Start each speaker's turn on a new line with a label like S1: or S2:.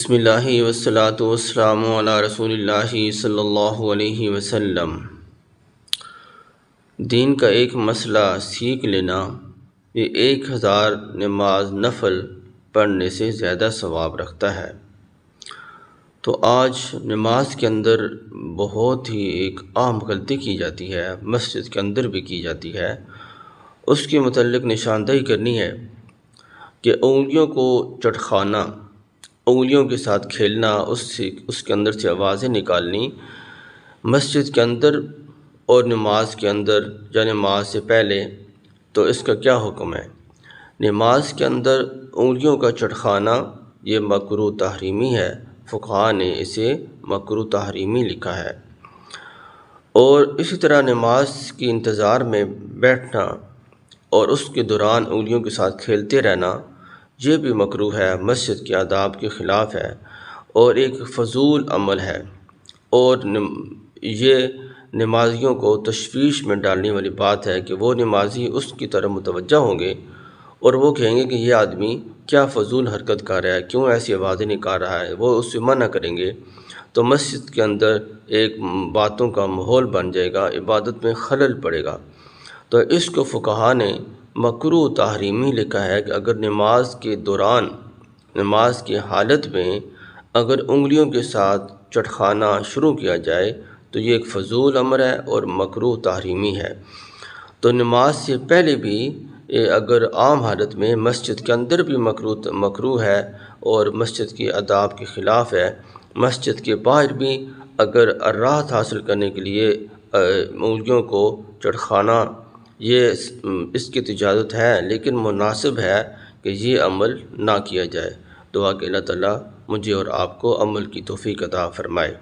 S1: بسم اللہ والصلاۃ والسلام علی رسول اللہ صلی اللہ علیہ وسلم۔ دین کا ایک مسئلہ سیکھ لینا یہ 1000 نماز نفل پڑھنے سے زیادہ ثواب رکھتا ہے۔ تو آج نماز کے اندر بہت ہی ایک عام غلطی کی جاتی ہے، مسجد کے اندر بھی کی جاتی ہے، اس کے متعلق نشاندہی کرنی ہے کہ انگلیوں کو چٹخانا، انگلیوں کے ساتھ کھیلنا، اس کے اندر سے آوازیں نکالنی مسجد کے اندر اور نماز کے اندر یا نماز سے پہلے، تو اس کا کیا حکم ہے؟ نماز کے اندر انگلیوں کا چٹخانا یہ مکروہ تحریمی ہے، فقہاء نے اسے مکروہ تحریمی لکھا ہے۔ اور اسی طرح نماز کی انتظار میں بیٹھنا اور اس کے دوران انگلیوں کے ساتھ کھیلتے رہنا یہ بھی مکروہ ہے، مسجد کے آداب کے خلاف ہے اور ایک فضول عمل ہے، اور یہ نمازیوں کو تشویش میں ڈالنے والی بات ہے کہ وہ نمازی اس کی طرف متوجہ ہوں گے اور وہ کہیں گے کہ یہ آدمی کیا فضول حرکت کر رہا ہے، کیوں ایسی آوازیں نکال رہا ہے، وہ اس سے منع کریں گے، تو مسجد کے اندر ایک باتوں کا ماحول بن جائے گا، عبادت میں خلل پڑے گا۔ تو اس کو فقہاء نے مکروہ تحریمی لکھا ہے کہ اگر نماز کے دوران، نماز کی حالت میں اگر انگلیوں کے ساتھ چٹخانا شروع کیا جائے تو یہ ایک فضول امر ہے اور مکروہ تحریمی ہے۔ تو نماز سے پہلے بھی اگر عام حالت میں مسجد کے اندر بھی مکروہ ہے اور مسجد کی آداب کے خلاف ہے، مسجد کے باہر بھی اگر راحت حاصل کرنے کے لیے انگلیوں کو چٹخانا یہ اس کی اجازت ہے، لیکن مناسب ہے کہ یہ عمل نہ کیا جائے۔ دعا کہ اللہ تعالیٰ مجھے اور آپ کو عمل کی توفیق عطا فرمائے۔